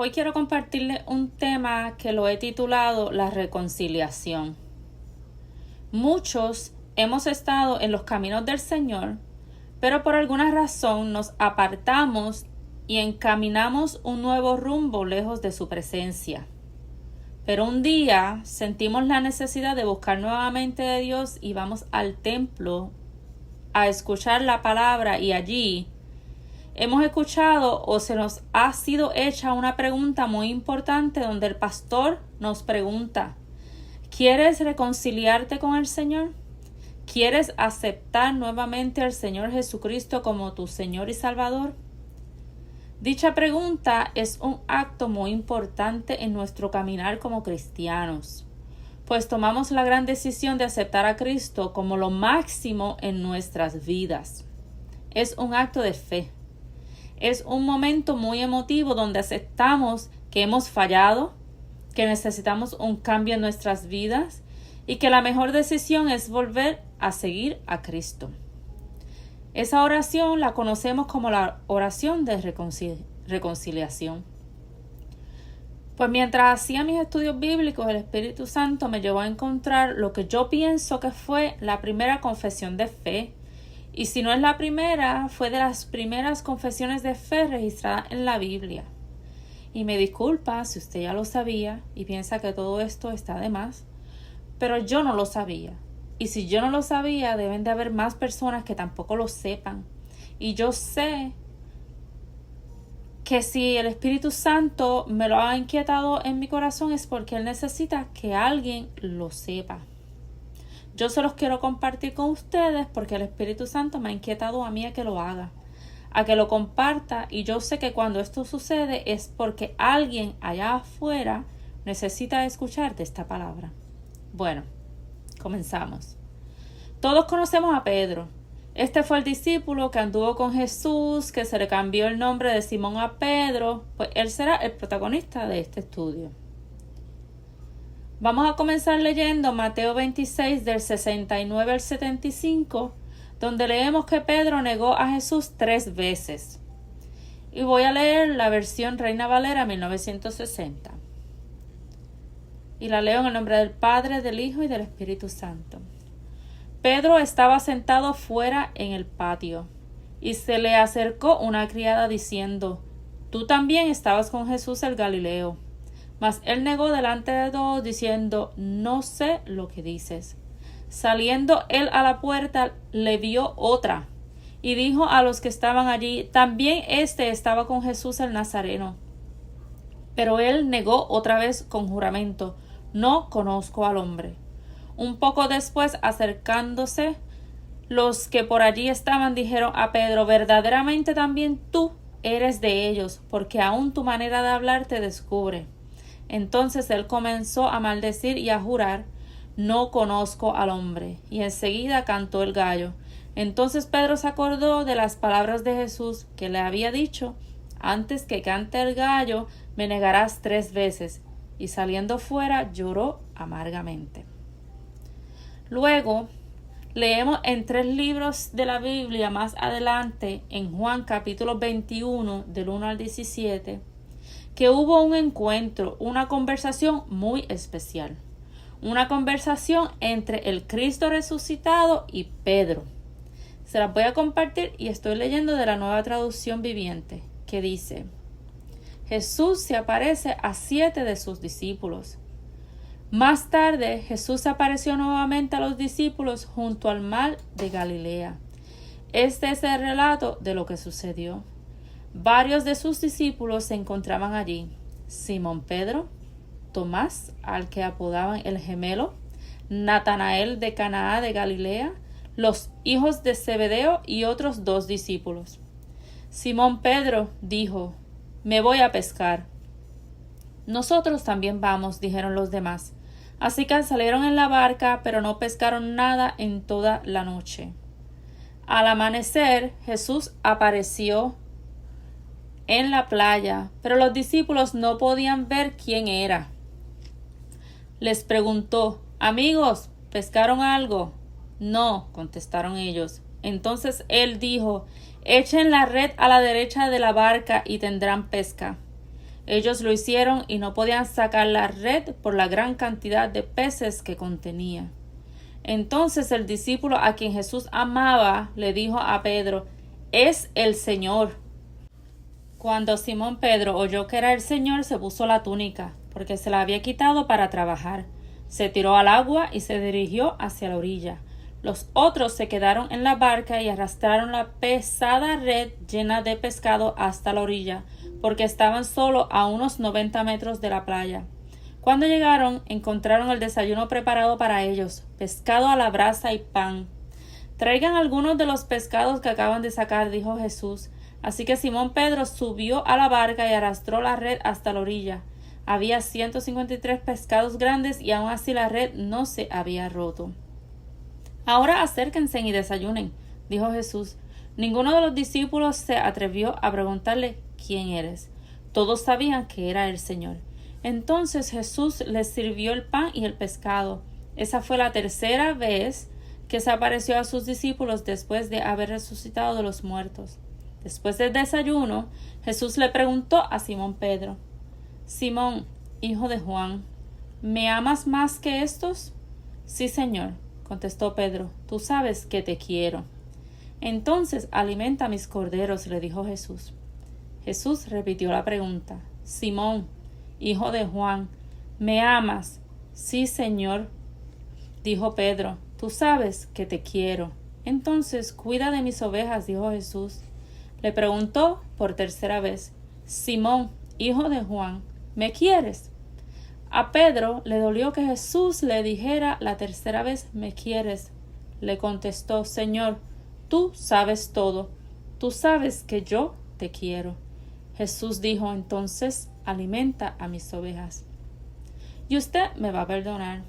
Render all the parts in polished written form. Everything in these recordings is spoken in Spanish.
Hoy quiero compartirles un tema que lo he titulado La reconciliación. Muchos hemos estado en los caminos del Señor, pero por alguna razón nos apartamos y encaminamos un nuevo rumbo lejos de su presencia. Pero un día sentimos la necesidad de buscar nuevamente de Dios y vamos al templo a escuchar la palabra, y allí hemos escuchado o se nos ha sido hecha una pregunta muy importante donde el pastor nos pregunta: ¿quieres reconciliarte con el Señor? ¿Quieres aceptar nuevamente al Señor Jesucristo como tu Señor y Salvador? Dicha pregunta es un acto muy importante en nuestro caminar como cristianos, pues tomamos la gran decisión de aceptar a Cristo como lo máximo en nuestras vidas. Es un acto de fe. Es un momento muy emotivo donde aceptamos que hemos fallado, que necesitamos un cambio en nuestras vidas y que la mejor decisión es volver a seguir a Cristo. Esa oración la conocemos como la oración de reconciliación. Pues mientras hacía mis estudios bíblicos, el Espíritu Santo me llevó a encontrar lo que yo pienso que fue la primera confesión de fe. Y si no es la primera, fue de las primeras confesiones de fe registradas en la Biblia. Y me disculpa si usted ya lo sabía y piensa que todo esto está de más, pero yo no lo sabía. Y si yo no lo sabía, deben de haber más personas que tampoco lo sepan. Y yo sé que si el Espíritu Santo me lo ha inquietado en mi corazón es porque Él necesita que alguien lo sepa. Yo se los quiero compartir con ustedes porque el Espíritu Santo me ha inquietado a mí a que lo haga, a que lo comparta, y yo sé que cuando esto sucede es porque alguien allá afuera necesita escuchar de esta palabra. Bueno, comenzamos. Todos conocemos a Pedro. Este fue el discípulo que anduvo con Jesús, que se le cambió el nombre de Simón a Pedro, pues él será el protagonista de este estudio. Vamos a comenzar leyendo Mateo 26 del 69 al 75, donde leemos que Pedro negó a Jesús 3 veces. Y voy a leer la versión Reina Valera 1960. Y la leo en el nombre del Padre, del Hijo y del Espíritu Santo. Pedro estaba sentado fuera en el patio, y se le acercó una criada diciendo: «Tú también estabas con Jesús el Galileo». Mas él negó delante de todos, diciendo: «No sé lo que dices». Saliendo él a la puerta, le vio otra, y dijo a los que estaban allí: «También éste estaba con Jesús el Nazareno». Pero él negó otra vez con juramento: «No conozco al hombre». Un poco después, acercándose, los que por allí estaban dijeron a Pedro: «Verdaderamente también tú eres de ellos, porque aún tu manera de hablar te descubre». Entonces él comenzó a maldecir y a jurar: «No conozco al hombre». Y enseguida cantó el gallo. Entonces Pedro se acordó de las palabras de Jesús, que le había dicho: «Antes que cante el gallo, me negarás 3 veces». Y saliendo fuera, lloró amargamente. Luego, leemos en 3 libros de la Biblia más adelante, en Juan capítulo 21, del 1 al 17, que hubo un encuentro, una conversación muy especial. Una conversación entre el Cristo resucitado y Pedro. Se las voy a compartir y estoy leyendo de la Nueva Traducción Viviente, que dice: Jesús se aparece a 7 de sus discípulos. Más tarde, Jesús se apareció nuevamente a los discípulos junto al mar de Galilea. Este es el relato de lo que sucedió. Varios de sus discípulos se encontraban allí: Simón Pedro, Tomás, al que apodaban el gemelo, Natanael de Caná de Galilea, los hijos de Zebedeo y otros 2 discípulos. Simón Pedro dijo: «Me voy a pescar». «Nosotros también vamos», dijeron los demás. Así que salieron en la barca, pero no pescaron nada en toda la noche. Al amanecer, Jesús apareció en la playa, pero los discípulos no podían ver quién era. Les preguntó: «Amigos, ¿pescaron algo?» «No», contestaron ellos. Entonces él dijo: «Echen la red a la derecha de la barca y tendrán pesca». Ellos lo hicieron y no podían sacar la red por la gran cantidad de peces que contenía. Entonces el discípulo a quien Jesús amaba le dijo a Pedro: «Es el Señor». Cuando Simón Pedro oyó que era el Señor, se puso la túnica, porque se la había quitado para trabajar. Se tiró al agua y se dirigió hacia la orilla. Los otros se quedaron en la barca y arrastraron la pesada red llena de pescado hasta la orilla, porque estaban solo a unos 90 metros de la playa. Cuando llegaron, encontraron el desayuno preparado para ellos: pescado a la brasa y pan. «Traigan algunos de los pescados que acaban de sacar», dijo Jesús. Así que Simón Pedro subió a la barca y arrastró la red hasta la orilla. Había 153 pescados grandes y aún así la red no se había roto. «Ahora acérquense y desayunen», dijo Jesús. Ninguno de los discípulos se atrevió a preguntarle: «¿Quién eres?». Todos sabían que era el Señor. Entonces Jesús les sirvió el pan y el pescado. Esa fue la tercera vez que se apareció a sus discípulos después de haber resucitado de los muertos. Después del desayuno, Jesús le preguntó a Simón Pedro: «Simón, hijo de Juan, ¿me amas más que estos?». «Sí, Señor», contestó Pedro, «tú sabes que te quiero». «Entonces alimenta mis corderos», le dijo Jesús. Jesús repitió la pregunta: «Simón, hijo de Juan, ¿me amas?». «Sí, Señor», dijo Pedro, «tú sabes que te quiero». «Entonces cuida de mis ovejas», dijo Jesús. Le preguntó por tercera vez: «Simón, hijo de Juan, ¿me quieres?». A Pedro le dolió que Jesús le dijera la tercera vez: «¿Me quieres?». Le contestó: «Señor, tú sabes todo. Tú sabes que yo te quiero». Jesús dijo: «Entonces alimenta a mis ovejas». Y usted me va a perdonar,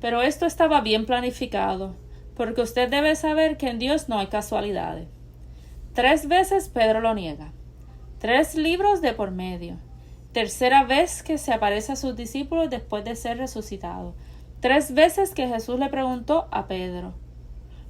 pero esto estaba bien planificado, porque usted debe saber que en Dios no hay casualidades. 3 veces Pedro lo niega. 3 libros de por medio. Tercera vez que se aparece a sus discípulos después de ser resucitado. 3 veces que Jesús le preguntó a Pedro.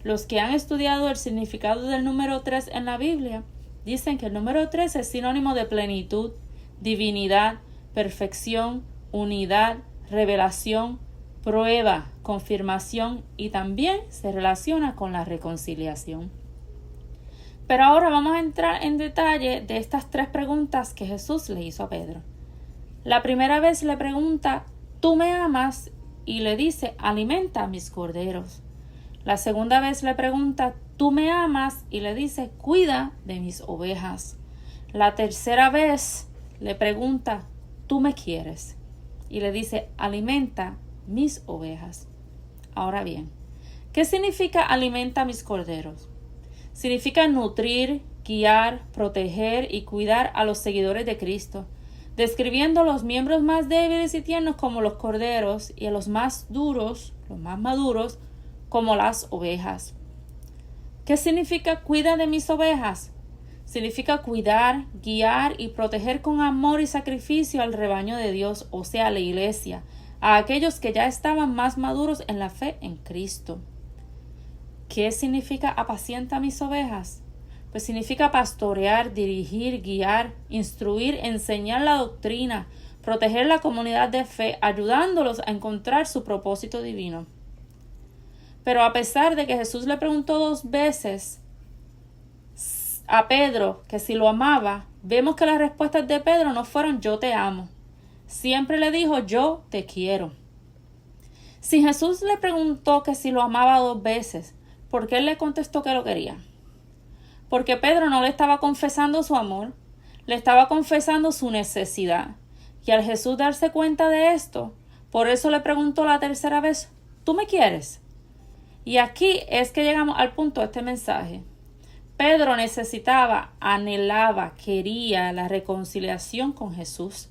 Los que han estudiado el significado del número 3 en la Biblia dicen que el número 3 es sinónimo de plenitud, divinidad, perfección, unidad, revelación, prueba, confirmación y también se relaciona con la reconciliación. Pero ahora vamos a entrar en detalle de estas 3 preguntas que Jesús le hizo a Pedro. La primera vez le pregunta: «¿Tú me amas?», y le dice: «Alimenta a mis corderos». La segunda vez le pregunta: «¿Tú me amas?», y le dice: «Cuida de mis ovejas». La tercera vez le pregunta: «¿Tú me quieres?», y le dice: «Alimenta mis ovejas». Ahora bien, ¿qué significa alimenta mis corderos? Significa nutrir, guiar, proteger y cuidar a los seguidores de Cristo, describiendo a los miembros más débiles y tiernos como los corderos y a los más duros, los más maduros, como las ovejas. ¿Qué significa cuida de mis ovejas? Significa cuidar, guiar y proteger con amor y sacrificio al rebaño de Dios, o sea, a la iglesia, a aquellos que ya estaban más maduros en la fe en Cristo. ¿Qué significa apacienta mis ovejas? Pues significa pastorear, dirigir, guiar, instruir, enseñar la doctrina, proteger la comunidad de fe, ayudándolos a encontrar su propósito divino. Pero a pesar de que Jesús le preguntó 2 veces a Pedro que si lo amaba, vemos que las respuestas de Pedro no fueron «yo te amo». Siempre le dijo «yo te quiero». Si Jesús le preguntó que si lo amaba 2 veces, ¿por qué él le contestó que lo quería? Porque Pedro no le estaba confesando su amor, le estaba confesando su necesidad. Y al Jesús darse cuenta de esto, por eso le preguntó la tercera vez: ¿tú me quieres? Y aquí es que llegamos al punto de este mensaje. Pedro necesitaba, anhelaba, quería la reconciliación con Jesús.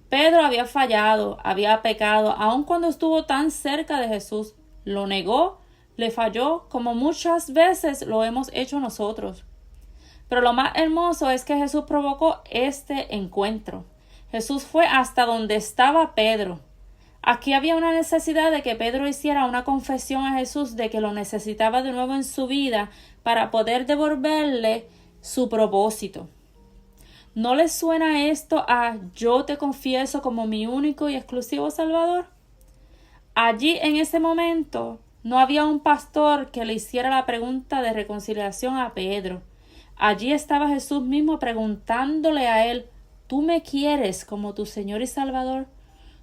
Pedro había fallado, había pecado, aun cuando estuvo tan cerca de Jesús. Lo negó, le falló, como muchas veces lo hemos hecho nosotros. Pero lo más hermoso es que Jesús provocó este encuentro. Jesús fue hasta donde estaba Pedro. Aquí había una necesidad de que Pedro hiciera una confesión a Jesús de que lo necesitaba de nuevo en su vida para poder devolverle su propósito. ¿No les suena esto a yo te confieso como mi único y exclusivo Salvador? Allí en ese momento no había un pastor que le hiciera la pregunta de reconciliación a Pedro. Allí estaba Jesús mismo preguntándole a él: ¿tú me quieres como tu Señor y Salvador?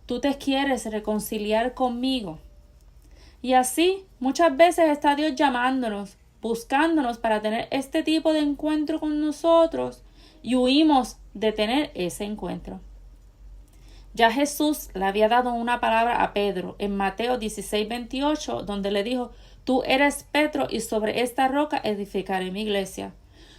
¿Tú te quieres reconciliar conmigo? Y así muchas veces está Dios llamándonos, buscándonos para tener este tipo de encuentro con nosotros, y huimos de tener ese encuentro. Ya Jesús le había dado una palabra a Pedro en Mateo 16:28, donde le dijo: tú eres Pedro y sobre esta roca edificaré mi iglesia.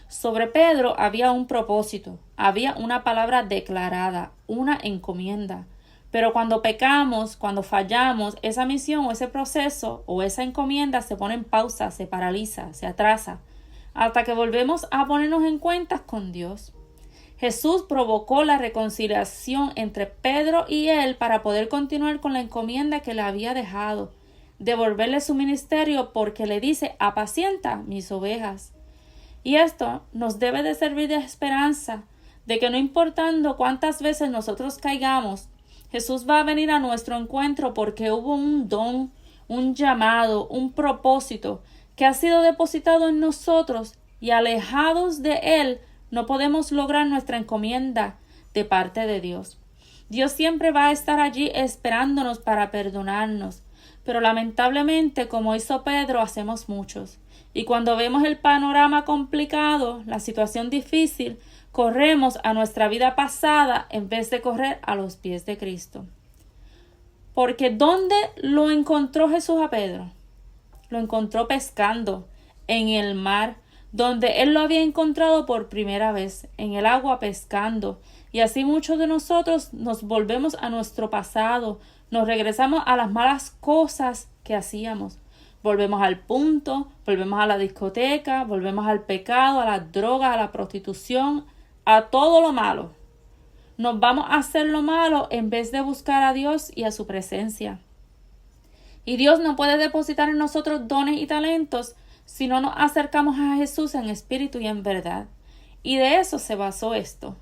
Sobre Pedro había un propósito, había una palabra declarada, una encomienda. Pero cuando pecamos, cuando fallamos, esa misión o ese proceso o esa encomienda se pone en pausa, se paraliza, se atrasa, hasta que volvemos a ponernos en cuentas con Dios. Jesús provocó la reconciliación entre Pedro y él para poder continuar con la encomienda que le había dejado, devolverle su ministerio, porque le dice: apacienta mis ovejas. Y esto nos debe de servir de esperanza, de que no importando cuántas veces nosotros caigamos, Jesús va a venir a nuestro encuentro porque hubo un don, un llamado, un propósito que ha sido depositado en nosotros, y alejados de Él no podemos lograr nuestra encomienda de parte de Dios. Dios siempre va a estar allí esperándonos para perdonarnos, pero lamentablemente, como hizo Pedro, hacemos muchos. Y cuando vemos el panorama complicado, la situación difícil, corremos a nuestra vida pasada en vez de correr a los pies de Cristo. Porque ¿dónde lo encontró Jesús a Pedro? Lo encontró pescando en el mar, donde él lo había encontrado por primera vez, en el agua pescando. Y así muchos de nosotros nos volvemos a nuestro pasado, nos regresamos a las malas cosas que hacíamos. Volvemos al punto, volvemos a la discoteca, volvemos al pecado, a las drogas, a la prostitución, a todo lo malo. Nos vamos a hacer lo malo en vez de buscar a Dios y a su presencia. Y Dios no puede depositar en nosotros dones y talentos si no nos acercamos a Jesús en espíritu y en verdad. Y de eso se basó esto.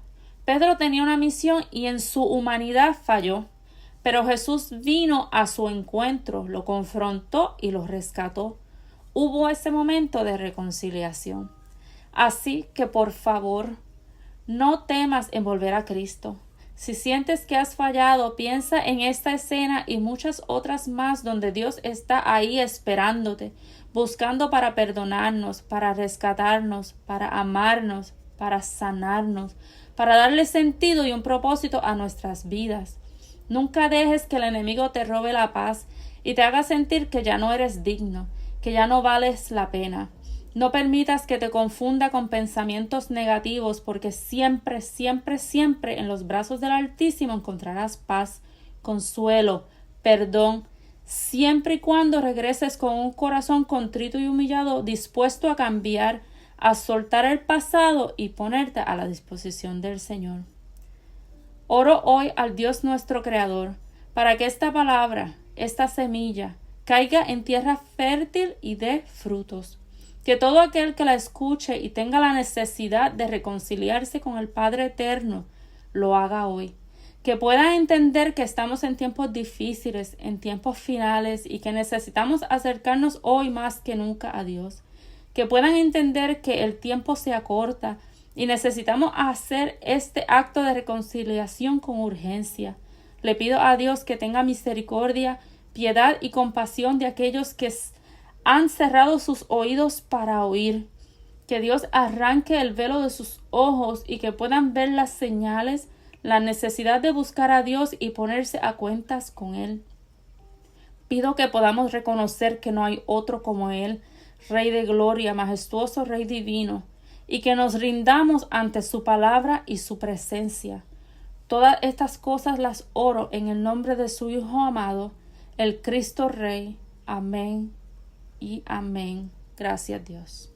Pedro tenía una misión y en su humanidad falló, pero Jesús vino a su encuentro, lo confrontó y lo rescató. Hubo ese momento de reconciliación. Así que por favor, no temas en volver a Cristo. Si sientes que has fallado, piensa en esta escena y muchas otras más donde Dios está ahí esperándote, buscando para perdonarnos, para rescatarnos, para amarnos, para sanarnos, para darle sentido y un propósito a nuestras vidas. Nunca dejes que el enemigo te robe la paz y te haga sentir que ya no eres digno, que ya no vales la pena. No permitas que te confunda con pensamientos negativos, porque siempre, siempre, siempre en los brazos del Altísimo encontrarás paz, consuelo, perdón, siempre y cuando regreses con un corazón contrito y humillado, dispuesto a cambiar, a soltar el pasado y ponerte a la disposición del Señor. Oro hoy al Dios nuestro Creador, para que esta palabra, esta semilla, caiga en tierra fértil y dé frutos. Que todo aquel que la escuche y tenga la necesidad de reconciliarse con el Padre Eterno, lo haga hoy. Que pueda entender que estamos en tiempos difíciles, en tiempos finales, y que necesitamos acercarnos hoy más que nunca a Dios. Que puedan entender que el tiempo se acorta y necesitamos hacer este acto de reconciliación con urgencia. Le pido a Dios que tenga misericordia, piedad y compasión de aquellos que han cerrado sus oídos para oír. Que Dios arranque el velo de sus ojos y que puedan ver las señales, la necesidad de buscar a Dios y ponerse a cuentas con Él. Pido que podamos reconocer que no hay otro como Él, Rey de gloria, majestuoso Rey divino, y que nos rindamos ante su palabra y su presencia. Todas estas cosas las oro en el nombre de su Hijo amado, el Cristo Rey. Amén y amén. Gracias, Dios.